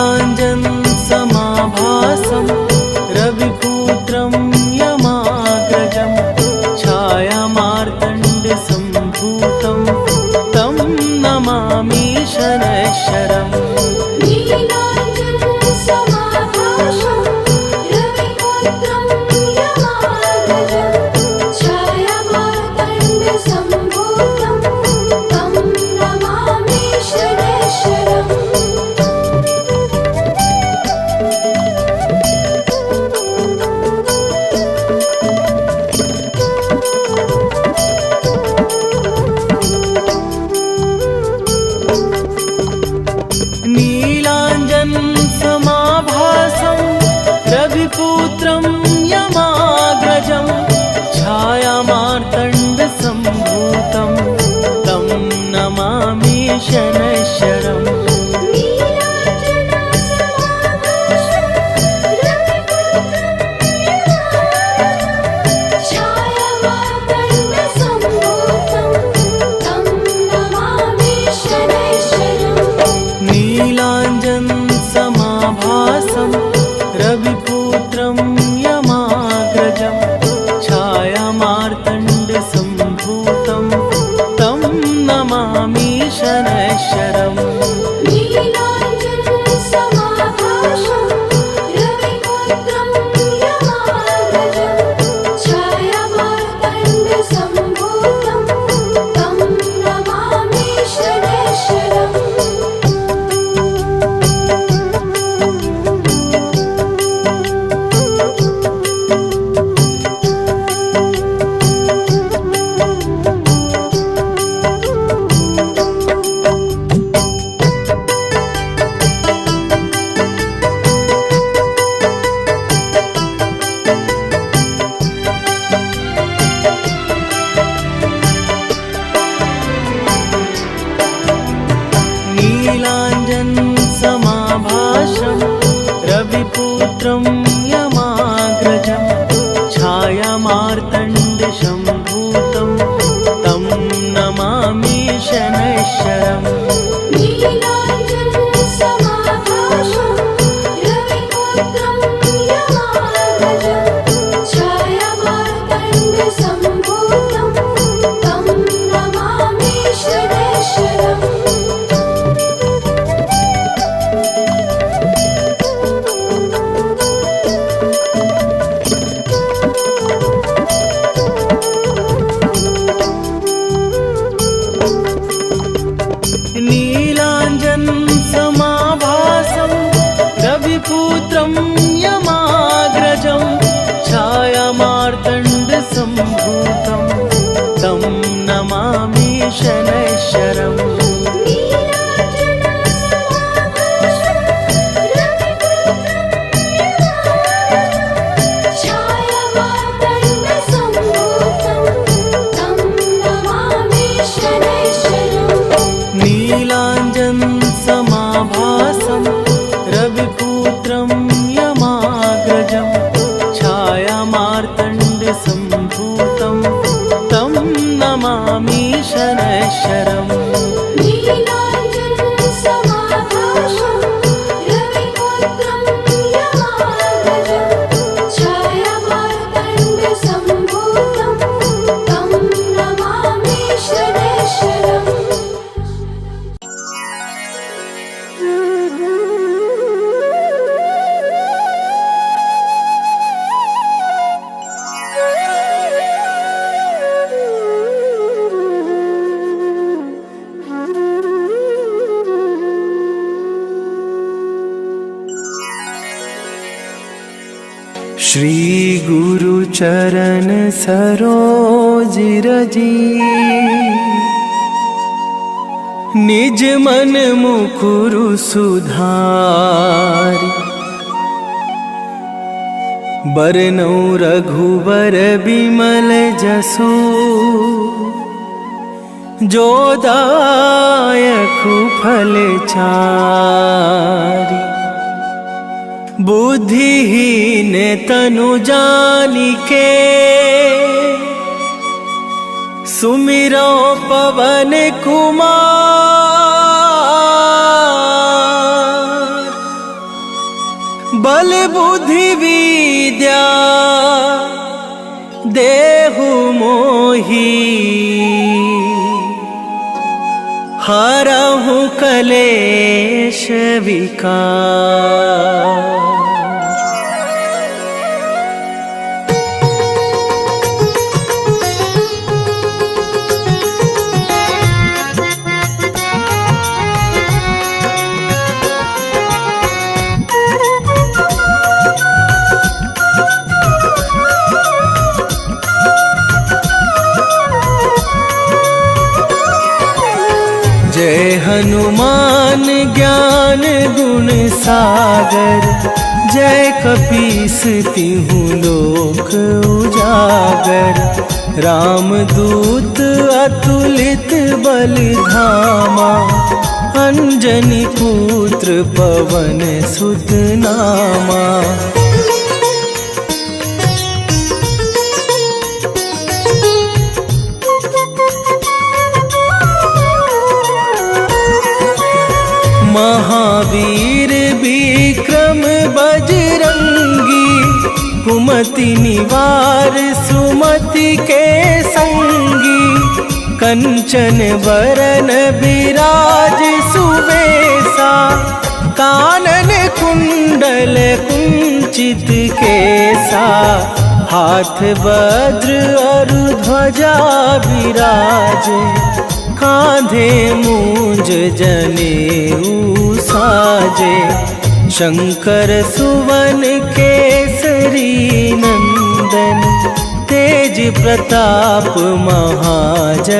नीलाञ्जन समाभासं रविपुत्रं यमाग्रजं छायामार्तण्डसम्भूतं तं नमामि शनैश्वरम्। नीलाञ्जन समाभासं रविपुत्रं यमाग्रजं छायामार्तण्डसम्भूतं तं नमामि शनैश्वरम्। नीलाञ्जन समाभासं रविपुत्रं यमाग्रजं छायामार्तण्डसम्भूतं तं नमामि शनैश्वरम्। नीलाञ्जन समाभासं रविपुत्रं यमाग्रजं छायामार्तण्डसम्भूतं तं नमामि शनैश्वरम्। नीलाञ्जन समाभासं रविपुत्रं यमाग्रजं छायामार्तण्डसम्भूतं तं नमामि शनैश्वरम्। नीलाञ्जन समाभासं रविपुत्रं यमाग्रजं छायामार्तण्डसम्भूतं तं नमामि शनैश्वरम्। श्री गुरु चरण सरोज रजी निज मन मुकुरु सुधारी बरनौ रघुबर बिमल जसु जो दायकु फल चारि बुद्धिहीन तनु जानिके सुमिरो पवन कुमार बल बुद्धि विद्या देहु मोहि, हरहु कलेश विकार। जय हनुमान ज्ञान गुण सागर, जय कपीस तिहु लोक उजागर। रामदूत अतुलित बल धामा, अंजनी पुत्र पवन सुत नामा। महावीर विक्रम बजरंगी, कुमति निवार सुमति के संगी। कंचन बरन विराज सुवेशा, कानन कुंडल कुंचित केसा। हाथ वज्र और ध्वजा विराजे, कांधे मूंज जनेऊ साजे। शंकर सुवन केसरी नंदन, तेज प्रताप महाजगवंदन।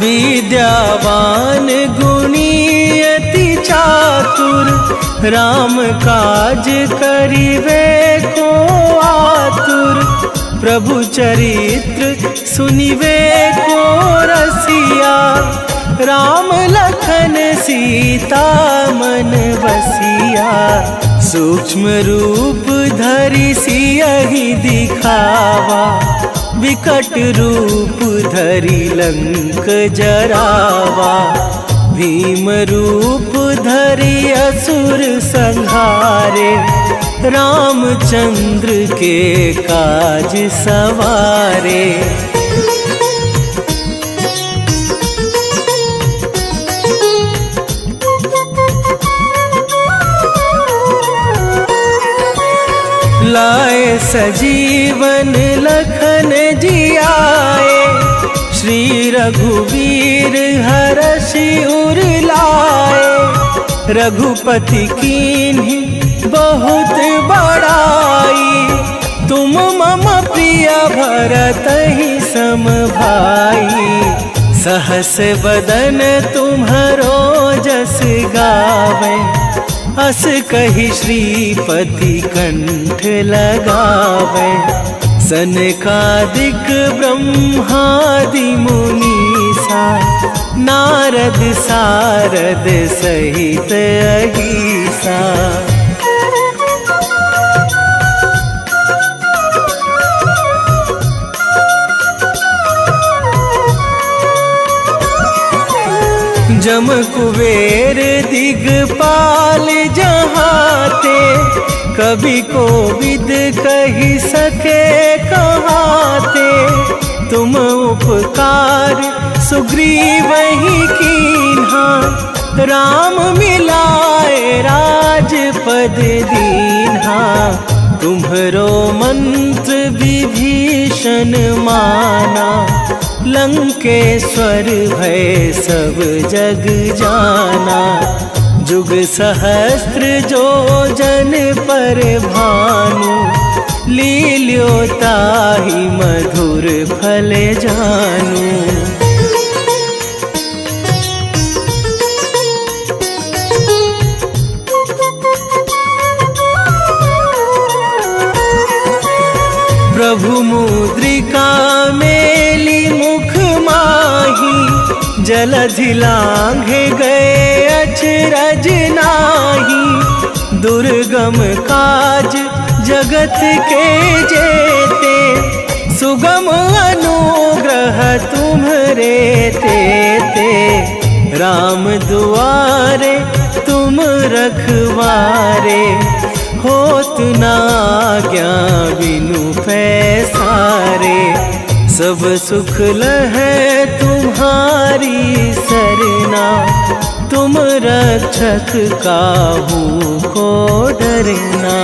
विद्यावान गुणी अति चातुर, राम काज करिवे को आतुर। प्रभु चरित्र सुनिवे को रसिया, राम लखन सीता मन बसिया। सूक्ष्म रूप धरि सियहि दिखावा, विकट रूप धरि लंक जरावा। भीम रूप धरि असुर संहारे, रामचंद्र के काज सवारे। लाए सजीवन लखन जियाए, श्री रघुवीर हरषि उर लाए। रघुपति कीन्ही बहुत बड़ाई, तुम मम प्रिय भरतहि सम भाई। सहस बदन तुम्हरो जस गावे, अस कहि श्रीपति कंठ लगावे। सनकादिक ब्रह्मादि मुनीसा, नारद सारद सहित अहिसा। जम कुबेर दिगपाल जहाते, कभी कोविद कही सके कहाते। तुम उपकार सुग्रीवहि कीन्हा, राम मिलाए राजपद दीन्हा। तुम्हरो मंत्र विभीषण माना, लंकेश्वर भय सब जग जाना। जुग सहस्त्र जो जन पर भानु, लील्यो ताहि मधुर फल जानू। प्रभु मुद्रिका मेली मुख माही, जलधि लांघे गए अचरज नाही। दुर्गम काज जगत के जेते, सुगम अनुग्रह तुम्हरे तेते, राम दुआरे तुम रखवारे, होत ना आज्ञा बिनु पैसारे, सब सुख लहै तुम्हारी सरना, तुम रक्षक काहू को डरना।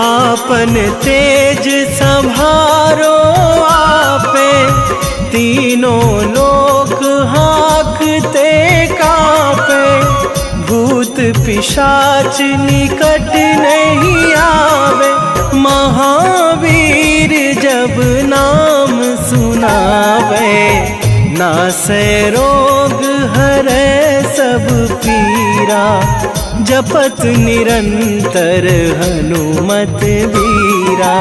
आपन तेज संभारो आपे, तीनों लोक हाँकते कापे, भूत पिशाच निकट नहीं आवे, महावीर जब नाम सुनावे, नासै रोग हरै सब पीरा, जपत निरंतर हनुमत वीरा,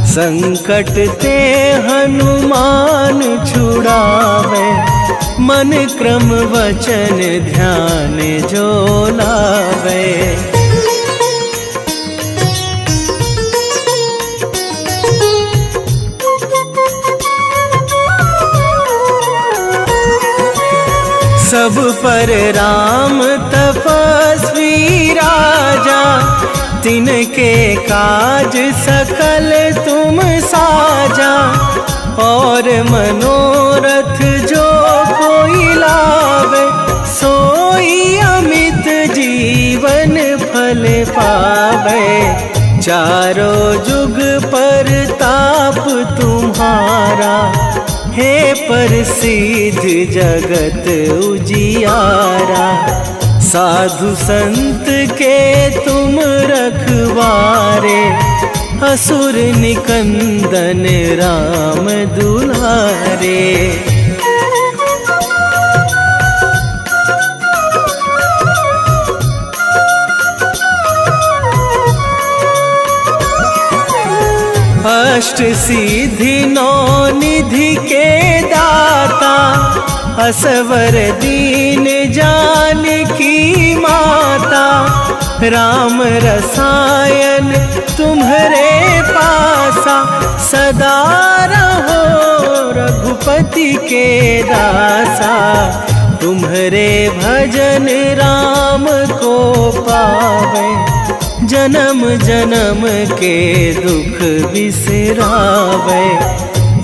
संकट ते हनुमान छुड़ावे, मन क्रम वचन ध्यान जो लावे। सब पर राम तपस्वी राजा, तिनके काज सकल तुम साजा, और मनोरथ जो कोई लावे, सोई अमित जीवन फल पावे, चारों जुग पर ताप तुम्हारा, हे प्रसिद्ध जगत उजियारा, साधु संत के तुम रखवारे, असुर निकंदन राम दुलारे। अष्ट सिद्धि नौ निधि के दाता, असवर दीन जानकी माता, राम रसायन तुम्हरे पासा, सदा रहो रघुपति के दासा, तुम्हरे भजन राम को पावे, जन्म जन्म के दुख बिसरावे,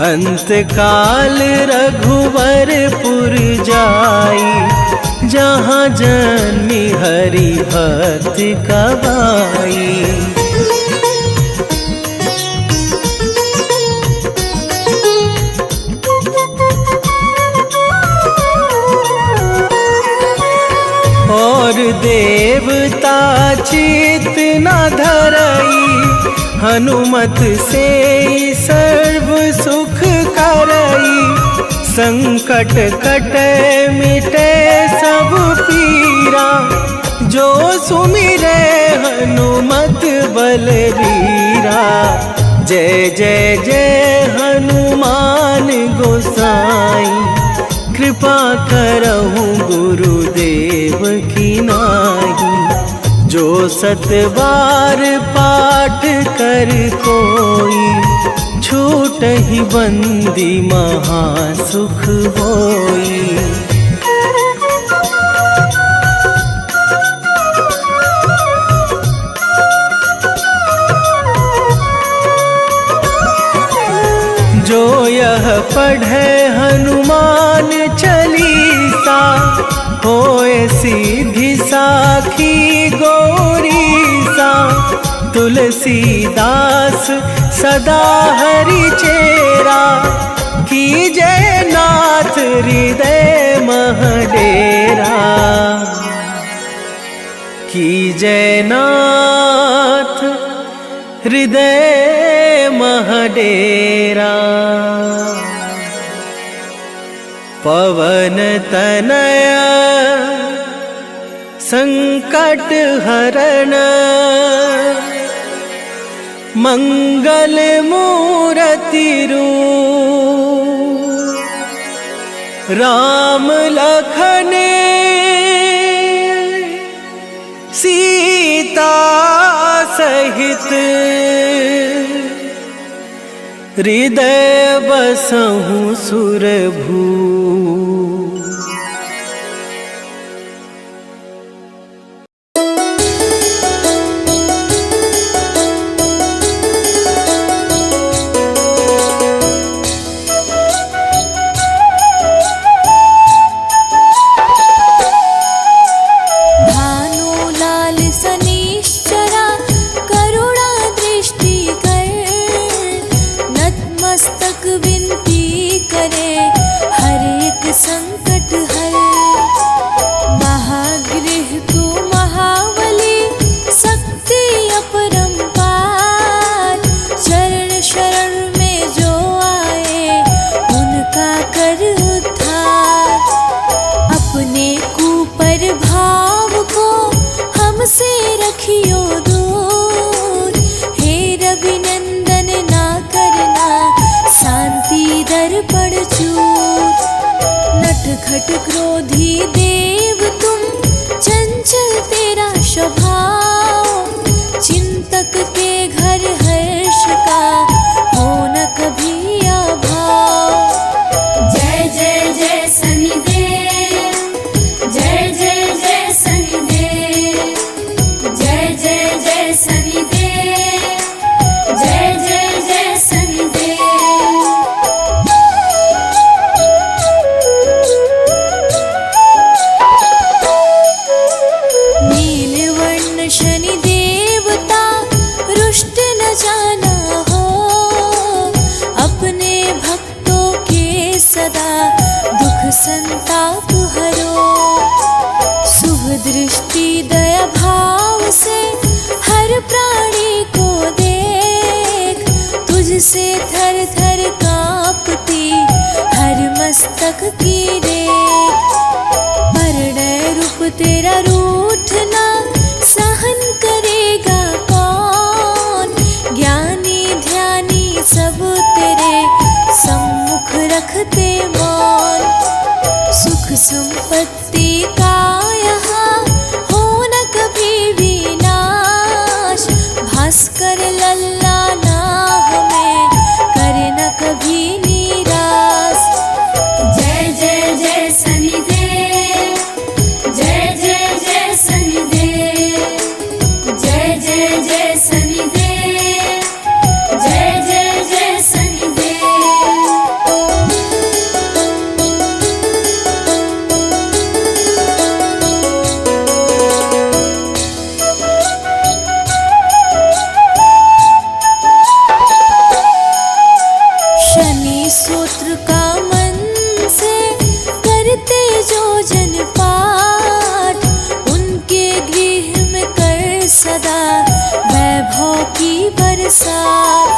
अंत काल रघुवरपुर जाई, जहाँ जन्मी हरि भक्त कहाई। और देवता चित न धरई, हनुमत से सर्व सुख करई, संकट कटे मिटे सब पीरा, जो सुमिरे हनुमत बलबीरा, जय जय जय हनुमान गोसाई, कृपा करहु गुरुदेव की नाई, जो सतबार पाठ कर कोई, छूटहि बंदी महासुख होई। जो यह पढ़े हनुमान चालीसा, होए सीधी साखी गौरीसा, तुलसीदास सदा हरि चेरा, कीजय नाथ हृदय मह डेरा, कीजय नाथ हृदय मह डेरा। पवन तनय संकट हरण, मंगल मूरति रूप, राम लखन सीता सहित हृदय बसहु सुरभू। खट क्रोधी देव तुम, चंचल तेरा स्वभाव, चिंतक के घर हर्ष का हो न कभी अभाव। जय जय जय शनिदेव, जय जय जय शनिदेव, जय जय जय शनिदेव, जय जय जय शनिदेव। सदा दुख संताप हरो, शुभ दृष्टि दया भाव से हर प्राणी को देख, तुझसे थर थर कांपती हर मस्तक की रेख। परणय रूप तेरा रूठना सहन करेगा कौन, ज्ञानी ध्यानी सब तेरे सम्मुख रखते मौन। सुख संपत्ति का यहाँ हो न कभी विनाश, भास्कर लल्ला ना हमें करे न कभी निराश। जय जय जय शनिदेव, जय जय जय शनिदेव, जय जय जय शनिदेव, जय जय जय शनिदेव। सूत्र का मन से करते जो जन पाठ, उनके गृह में कर सदा वैभव की बरसात।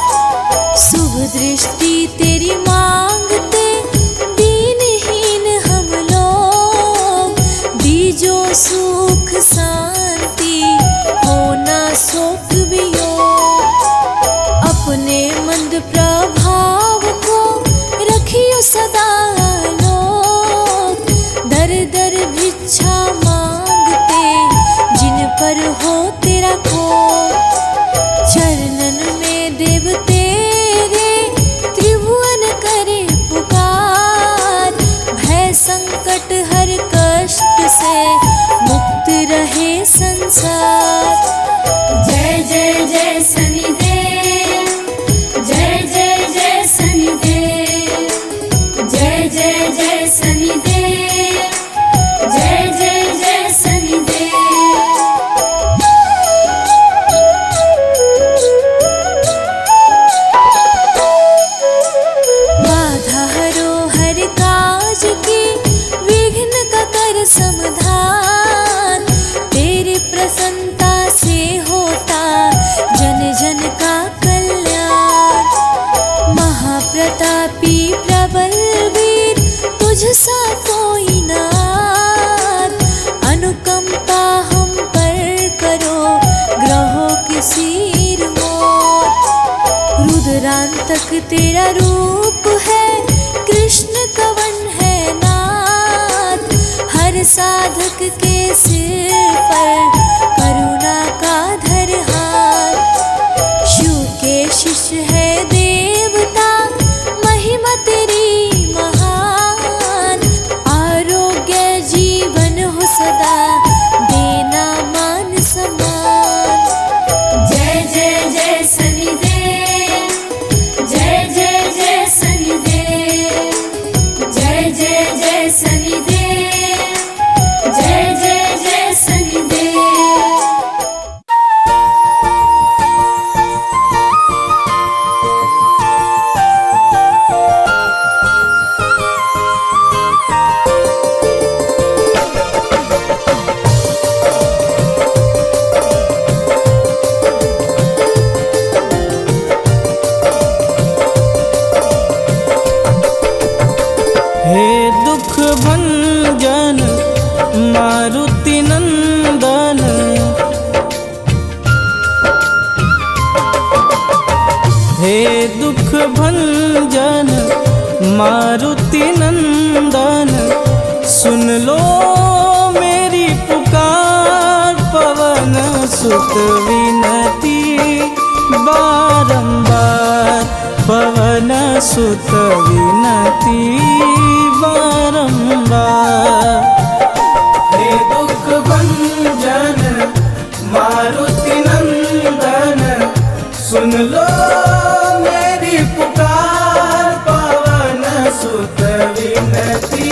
शुभ दृष्टि तेरी मांगते दीनहीन हम लोग, दीजो सुख शांति होना शोक वियोग। अपने मंद प्रभाव को रखियो सदा लोग, दर दर भिक्षा मांगते जिन पर हो तेरा कोप। चरणन में देव तेरे त्रिभुवन करे पुकार, भय संकट हर कष्ट से मुक्त रहे संसार। जय जय जय शनिदेव, जय जय जय शनिदेव, जय जय जय शनिदेव, जय जय जय शनिदेव। बाधा हरो हर काज की, विघ्न का कर समाधान, तेरी प्रसन्नता से होता जन जन का कल्याण। महाप्रतापी प्रबल वीर तुझसा कोई नाथ, अनुकंपा हम पर करो ग्रहों के सिर मोर। रुद्रांतक तेरा रूप है, कृष्ण कवन है नाम, साधक के सिर पर करुणा का धर हाथ। शिव के शिष्य है देवता, महिमा तेरी महान। आरोग्य जीवन हो सदा, देना मान सम्मान। जय जय जय शनिदेव, जय जय जय शनिदेव, जय जय जय शनिदेव, जय जय जय शनिदेव। हे दुख भंजन मारुति नंदन, हे दुख भंजन मारुति नंदन, सुन लो मेरी पुकार। पवन सुत विनती बारंबार, पवन सुत विनती बारंबार। हे दुख भंजन मारुति नंदन, सुन लो मेरी पुकार। पवन सुत विनती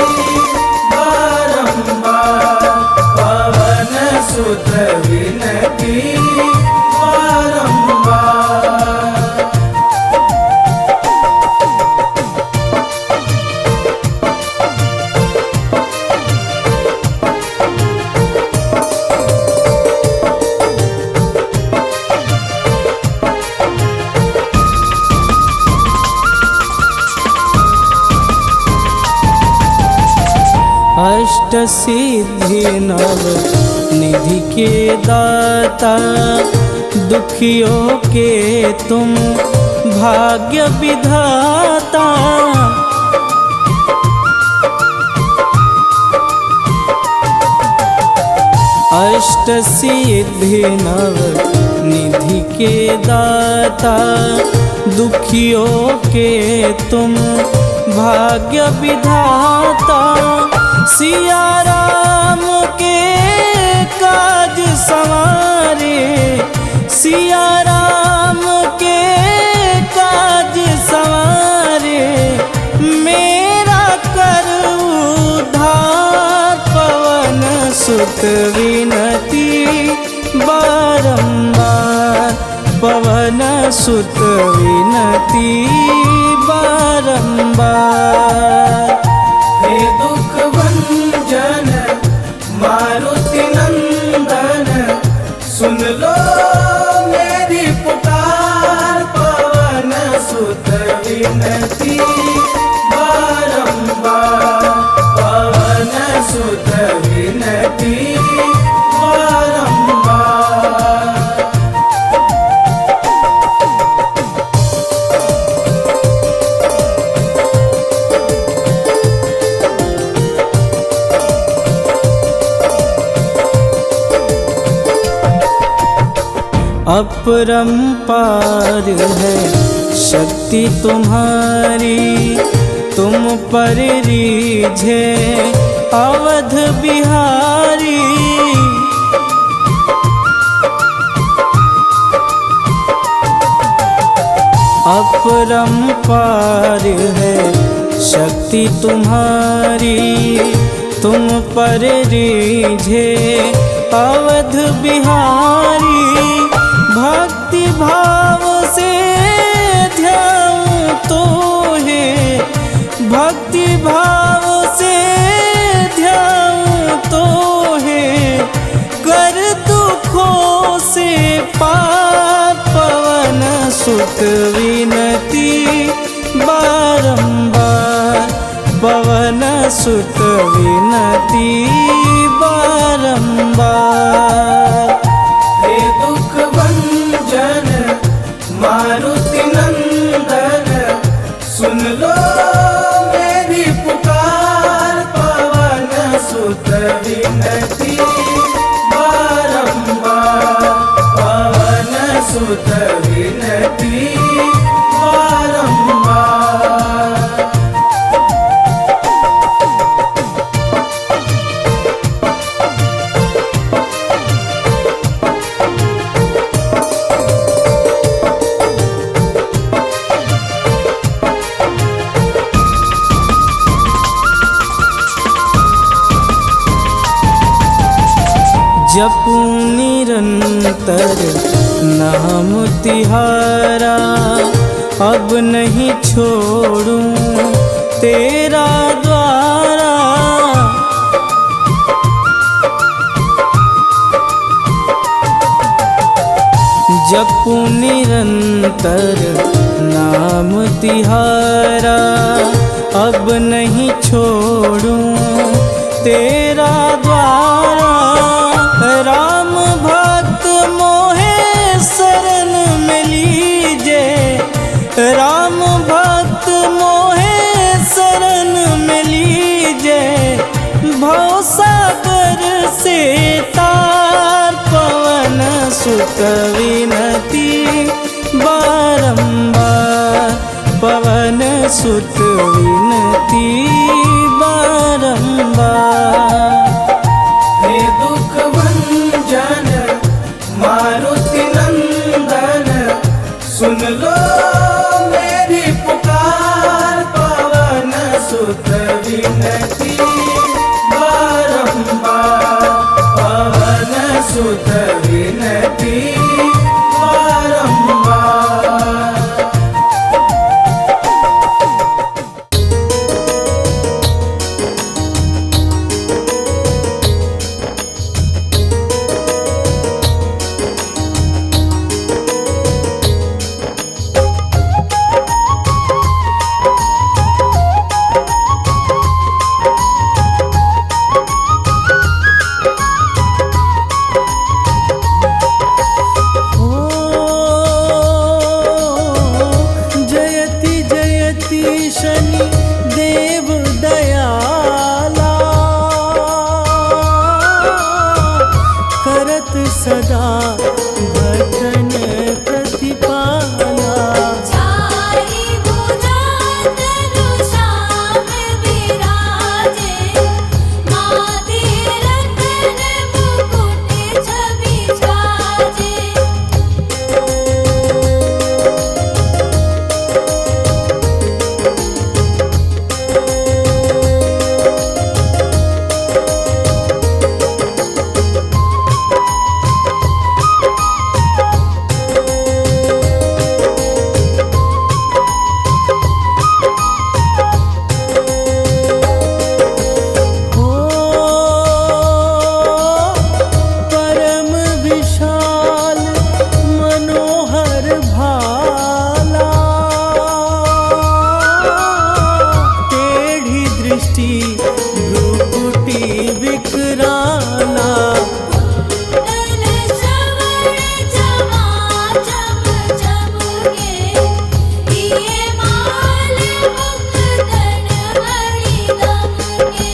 बारंबार, पवन सुत विनती बारंबार। अष्ट सिद्धि नव निधि के दाता, दुखियों के तुम भाग्य विधाता। अष्ट सिद्धि नव निधि के दाता, दुखियों के तुम भाग्य विधाता। सिया राम के काज संवारे, सिया राम के काज संवारे, मेरा कर उद्धार। पवन सुत विनती बारंबार, पवन सुत विनती बारंबार। हे दुख भंजन मारुति नंदन, सुन लो मेरी पुकार। पवन सुत विनती बारंबार, पवन सुत विनती बारंबार। अपरंपार है शक्ति तुम्हारी, तुम पर रीझे अवध बिहारी। अपरंपार है शक्ति तुम्हारी, तुम पर रीझे अवध बिहारी। भक्ति भाव से ध्यान तो है, भक्ति भाव से ध्यान तो है, कर दुखों से पार। पवन सुत विनती बारंबार, पवन सुत विनती बारंबार। हे दुख भंजन मारुति नंदन, सुन लो मेरी पुकार। पवन सुत जपू निरंतर नाम तिहारा, अब नहीं छोड़ूं तेरा द्वारा। जपू निरंतर नाम तिहारा, अब नहीं छोड़ूं तेरा द्वारा। राम भक्त मोहे शरण में लीजे, राम भक्त मोहे शरण में लीजे। भवसागर से तार पवन सुत विनती बारंबार, पवन सुत विनती बारंबार। हे दुख भंजन मारुति नंदन, सुन लो मेरी पुकार। पवन सुत विनती बारंबार, पवन सुत विनती बारंबार। शनि देव दयाला, करत सदा भजन प्रतिपाला। चारि भुजा तनु श्याम विराजे, माथे रतन मुकुट छवि छाजे। भ्रुकुटी विकराला, कुंडल श्रवण जमा जम जमुगे, दिए माल मुक्तन मणि दमगे।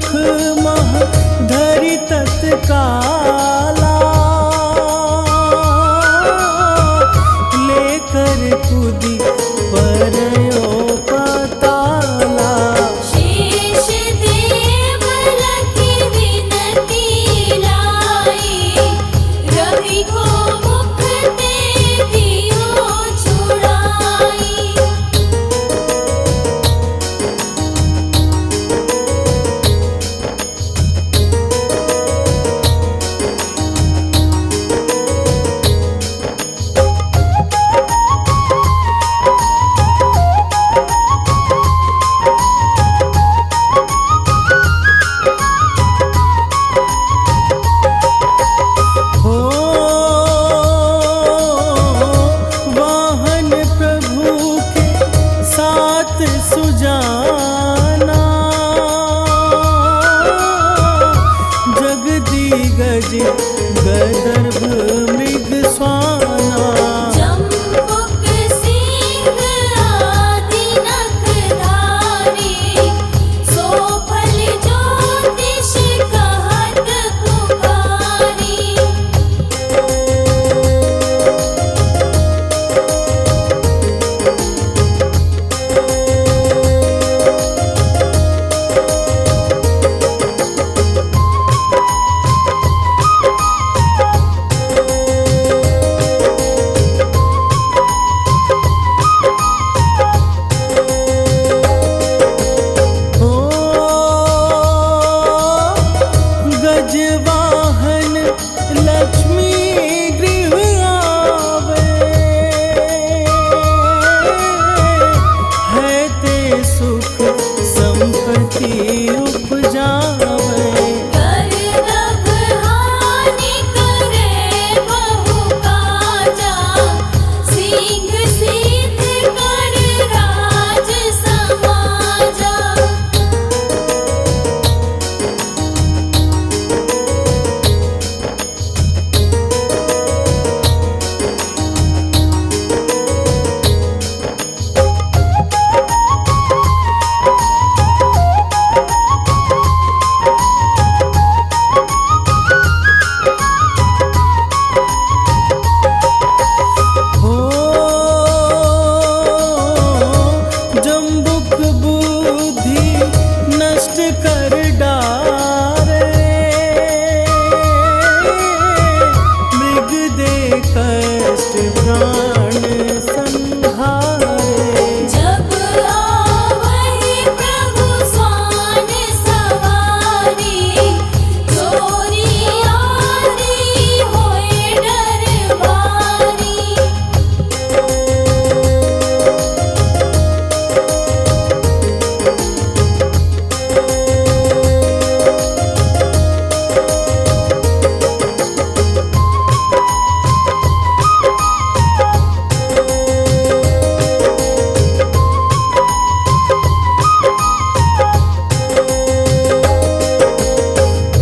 मुख मह धरि तत्काला, लेकर कूदी परयो पताला। शेष देवल की विनती लाई, रवि को मुख ते दियो छुड़ाई। हो वाहन प्रभु के साथ सुजाना, जगदीगज गदर्भ मृग स्वाना। जम्बुक सिंह आदि नखधारी, सोफल ज्योतिष कहत पुकारी। हो गजवाहन लक्ष्मी गृह आवे, है ते सुख संपत्ति उपजावे। गर्दभ हानि करे बहु काजा, सिंह सिद्ध कर राज समाजा। हो जम्बुक बुद्धि नष्ट कर डारे, मृग दे कष्ट प्राण संहारे। जब आवहि प्रभु स्वान सवारी, चोरी आदि होए डरबारी।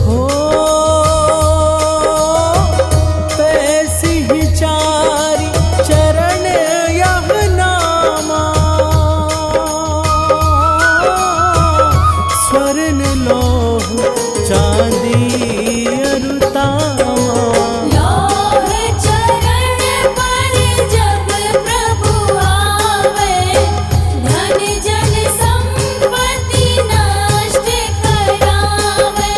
हो तैसी ही चारि चरण यह नामा, स्वर्ण लोह चांदी अरुतामा। लौह चरण पर जब प्रभु आवे, धन जन संपत्ति नष्ट करावे।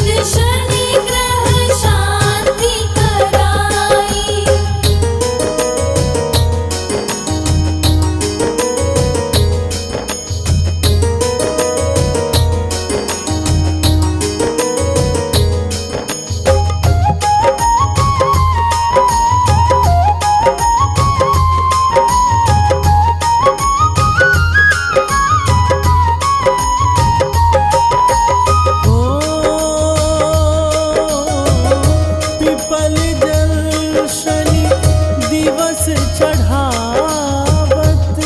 सिद्ध शनि ग्रह शांति कराई। पिपल जल शनि दिवस चढ़ावत,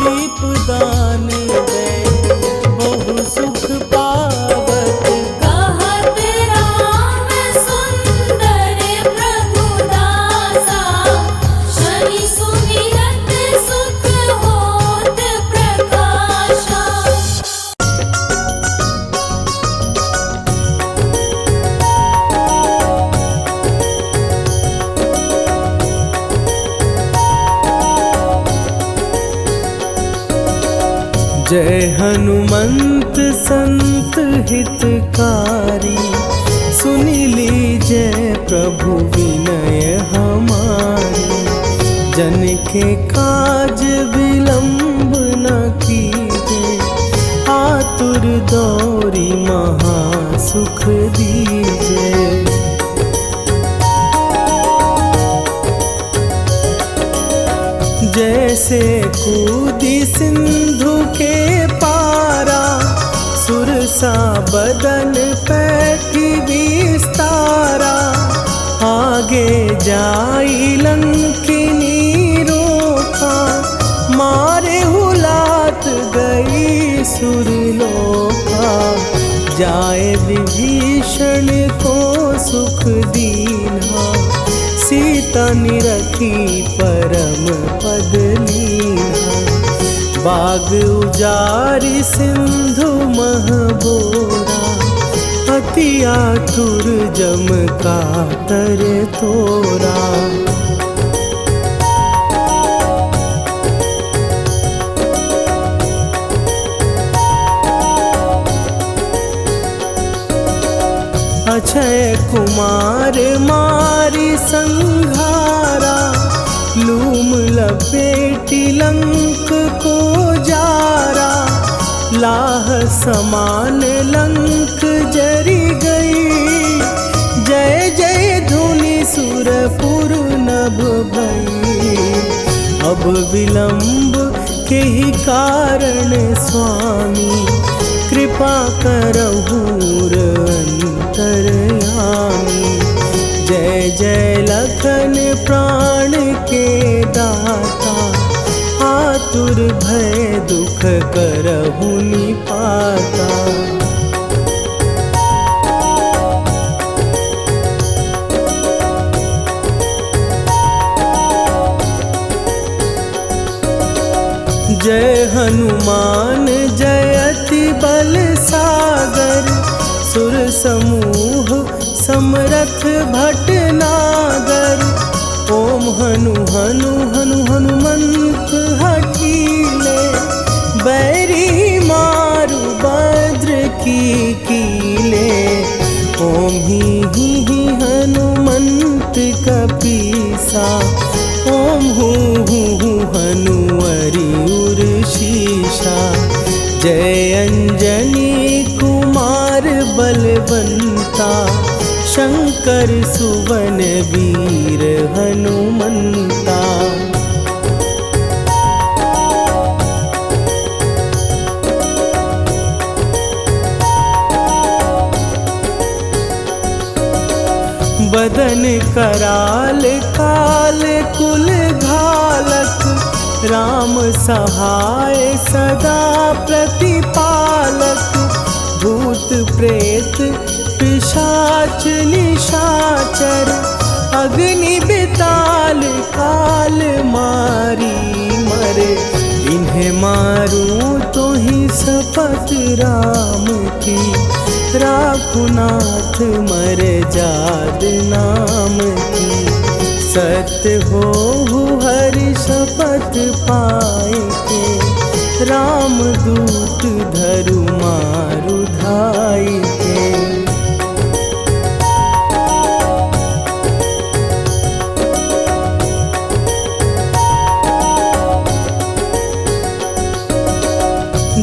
दीपदान दैत बहु सुख पावत। कहत राम सुंदर प्रभु दासा, शनि सुमिरत सुख होत प्रकाशा। जय हनुमंत संत हितकारी, सुनि लीजय प्रभु विनय हमारी। जन के काज विलंब न कीजे, आतुर दौरी महा सुख दीजे। जैसे कूदी सिंधु के पारा, सुरसा बदन पैठी विस्तारा। आगे जाई लंकिनी रोका, मारे हुलात गई सुरलोका। जाए विभीषण को सुख दीना, सीता निरखी परम पद लीना। बाग उजारि सिंधु महबोरा, अति आतुर जम कातर तोरा। अक्षय कुमार मारी संघारा, लूम लपेटी लंक को जारा। लाह समान लंक जरी गई, जय जय धुनि सुरपुर नभ भई। अब विलंब के ही कारण स्वामी, कृपा करहु अंतरयामी। जय जय लखन प्राण के दाता, आतुर भय दुख करहु निपाता। जय हनुमान जयति बल सागर, सुर समूह समरथ भटनागर। ओम हनु हनु हनु हनुमंत हठीले, बैरी मारु भद्र की कीले। ओम ही हनुमंत कपीसा, ओम हूँ हनुवरि उर्शीषा। जय अंजनी कुमार बलवंता, शंकर सुवन वीर हनुमंता। बदन कराल काल कुल घालक, राम सहाय सदा प्रतिपालक। भूत प्रेत पिशाच निशाचर, अग्नि बिताल काल मारी मरे। इन्हें मारूं तो ही शपथ राम की, राखुनाथ मर जाद नाम की। सत्य हो हरि शपथ पाए के, रामदूत धरु मारु धाई के।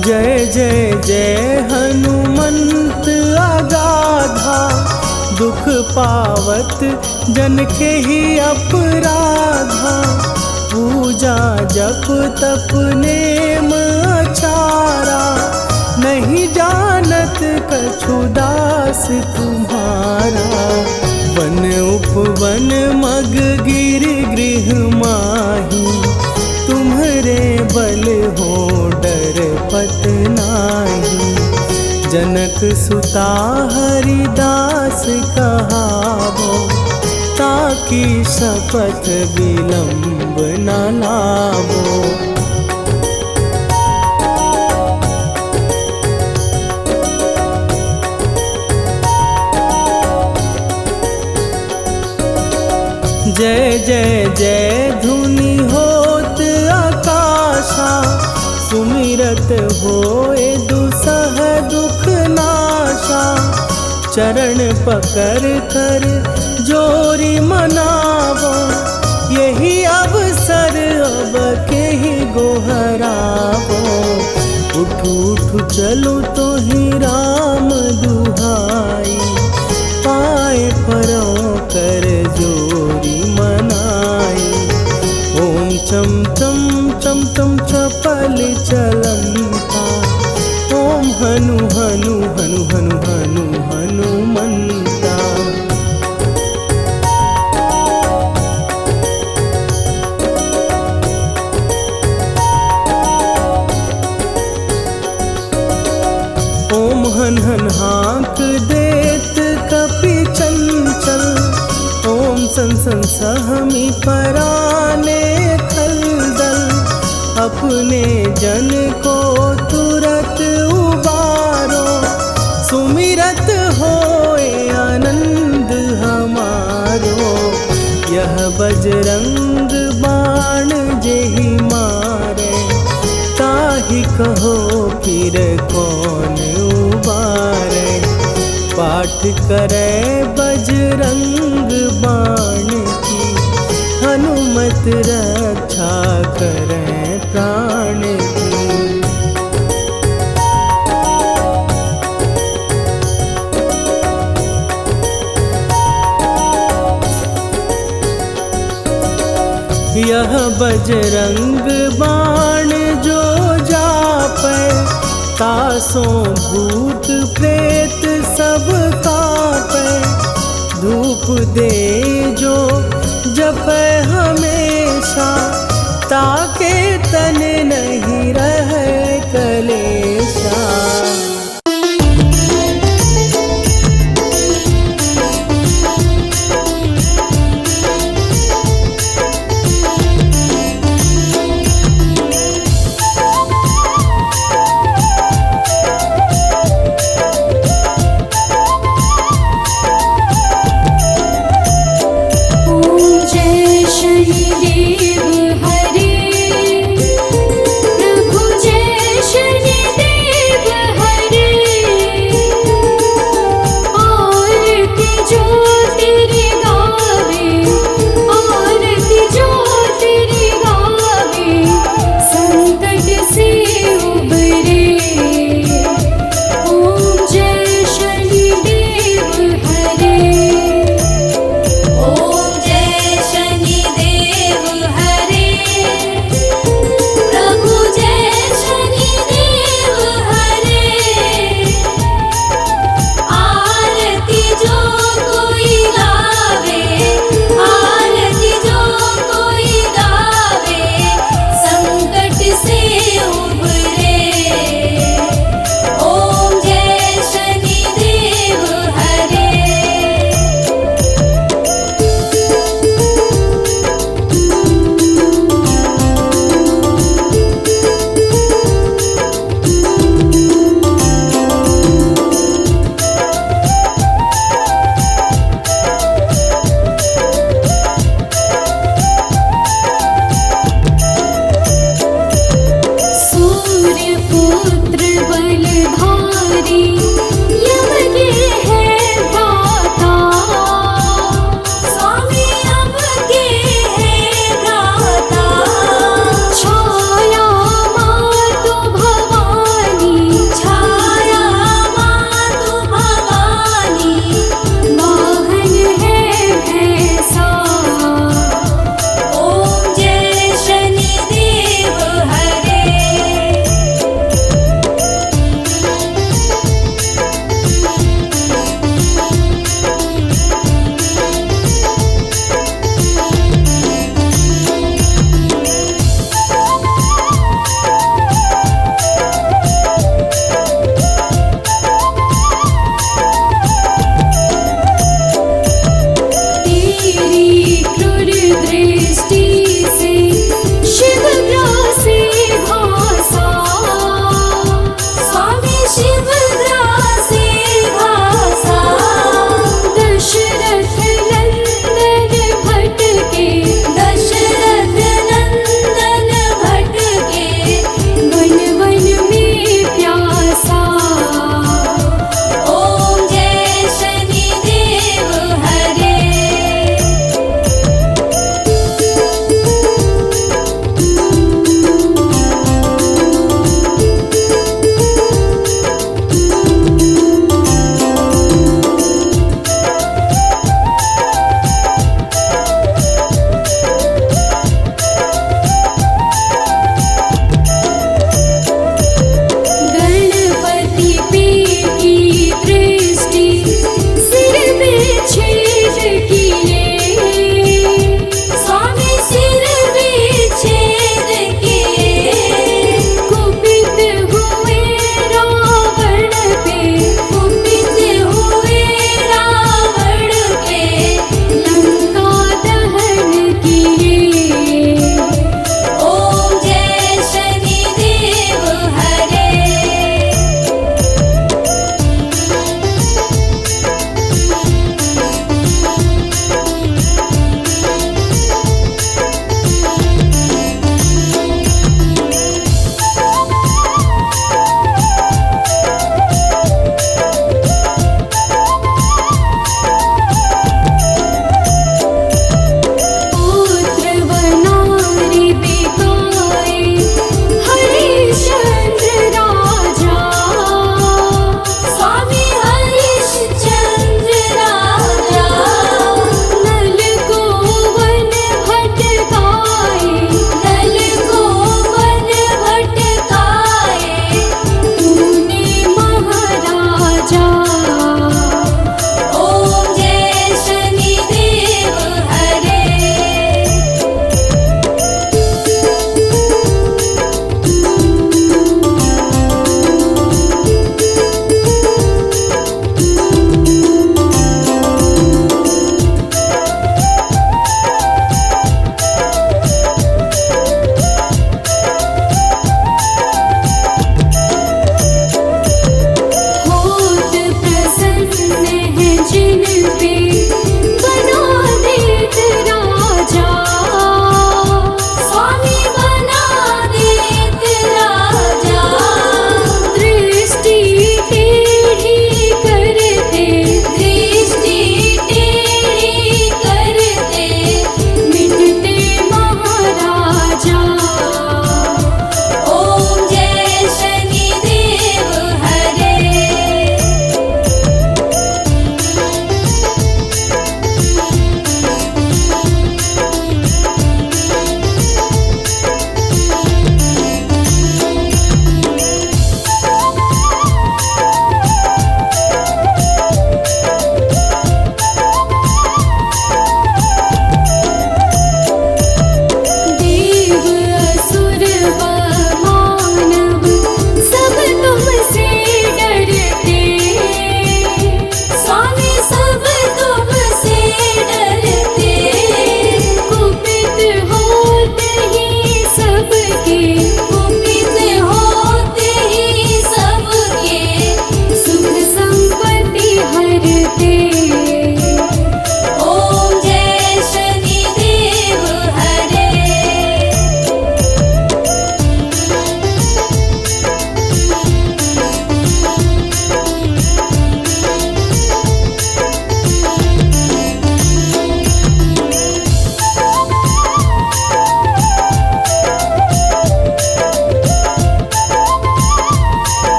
जय जय जय हनुमंत अगाधा, दुख पावत जन के ही अपराधा। पूजा जप तप नेम आचारा, नहीं जानत कछु दास तुम्हारा। वन उपवन मग गिर गृह माही, तुम्हरे बल हो डर पत नाही। जनक सुता हरिदास कहावो, ताकि शपथ विलंब न लावो। जय जय जय धुनि होत आकाशा, सुमिरत होए दुसह दुख नाशा। चरण पकड़ कर जोरी मनावो, यही अवसर अब के ही गोहरावो। उठू उठू चलो तो ही राम दुहाई, पाए परों कर जोरी मनाई। ओम चम चम चम चम चपल चलंता, ओम हनु हनु हनु हनु हनु हनुमंता। ओम हन हन हाँक देत कपि चंचल, ओम सन सन सहमी पराने खलदल। अपने जन को तुरत उबारो, सुमिरत होए आनंद हमारो। यह बजरंग बाण जेहि मारे, ताहि कहो फिर कौन उबारे। पाठ करे बजरंग बाण की, हनुमत रक्षा करे प्राण की। यह बजरंग बाण जो जापै, तासों भूत प्रेत सब कापै। धूप दे जो जपै हमेशा, ताके तन नहीं रहे कलेशा।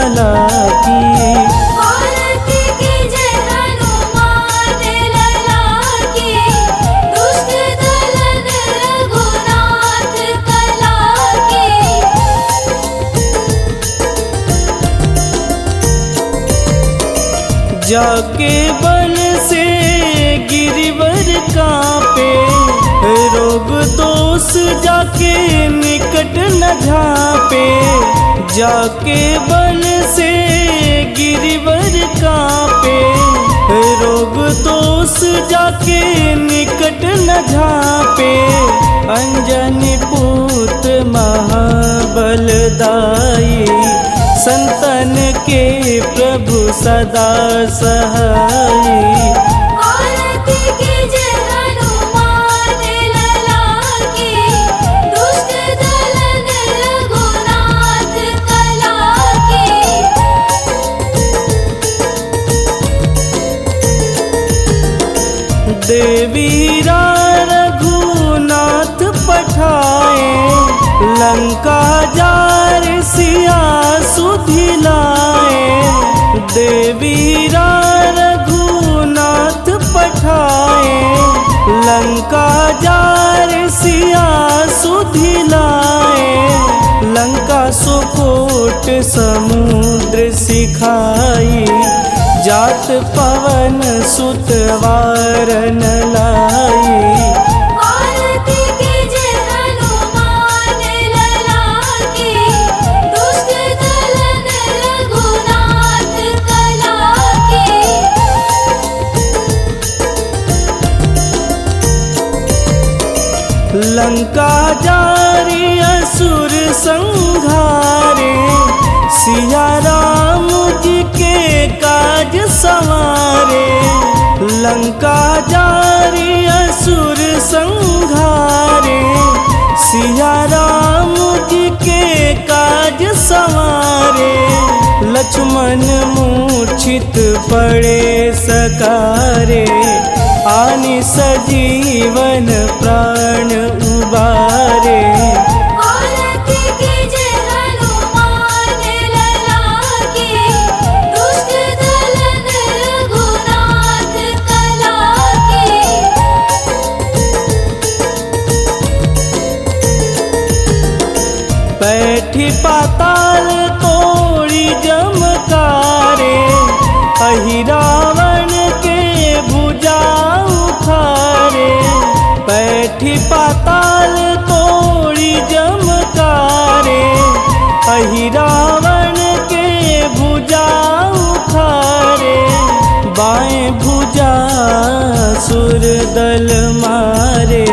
लला की। आरती कीजिए हनुमान लला की, दुष्ट दलन रघुनाथ कला की। जाके बन से गिरिवर कांपे, रोग दोष जाके निकट न झांपे। जाके बन से गिरिवर कांपे, रोग दोष जाके निकट न झांपे। अंजनी पूत महाबलदाई, संतन के प्रभु सदा सहाई। आरती कीजिए हनुमान लला की, दुष्ट दलन रघुनाथ कला की। देवीरा रघुनाथ पठाए, लंका जार सिया सुधिलाए। देवीरा रघुनाथ पठाए, लंका जार सिया सुधिलाए। लंका सुकोट समुद्र सिखाई, जात पवन सुत वारन लाई। आरती कीजिए हनुमान लला की, दुष्ट दलन रघुनाथ कला की। लंका जारी असुर संहारे, सिया राम जी के काज संवारे। लंका जारी असुर संहारे, सिया राम जी के काज संवारे। लक्ष्मण मूर्छित पड़े सकारे, आनि सजीवन प्राण उबारे। आरती कीजिए हनुमान लला की, दुष्ट दलन रघुनाथ कला की। बैठी पाताल तोड़ी जमकारे, अहि रावण के भुजा उखारे। बैठी पाताल तोड़ी जमकारे, अहि रावण के भुजा उखारे। बाएं भुजा सुर दल मारे,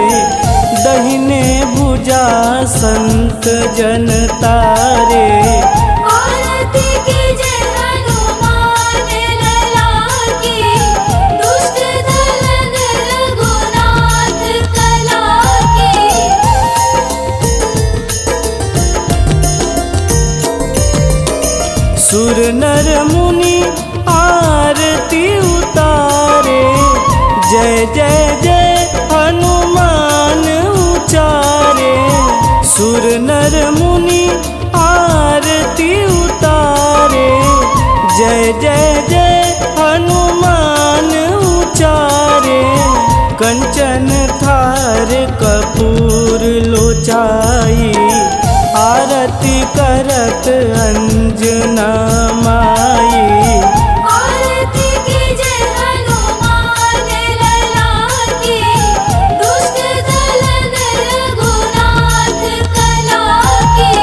दहिने भुजा संत जन तारे। आरती कीजिए हनुमान लला की, दुष्ट दलन रघुनाथ कला की। सुर नर मुनि आरती उतारे, जय जय जय हनुमान उचारे। सुर नर मुनि आरती उतारे, जय जय जय हनुमान उचारे। कंचन थार कपूर लोचाई, आरती करत अंजना माई। आरती कीजिए हनुमान लला की, दुष्ट दलन रघुनाथ कला की।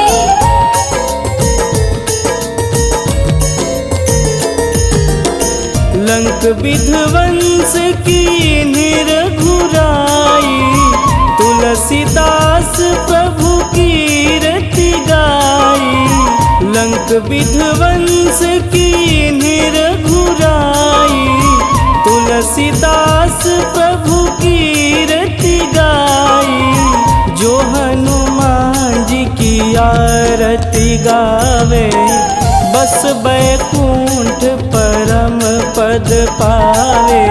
लंक विध्वंस की निरघुराई, तुलसीदास प्रभु कीरति गाई। लंक विध्वंस की निरघुराई, तुलसीदास प्रभु कीरति गाई। जो हनुमान जी की आरती गावे, बस बैकुंठ परम पद पावे।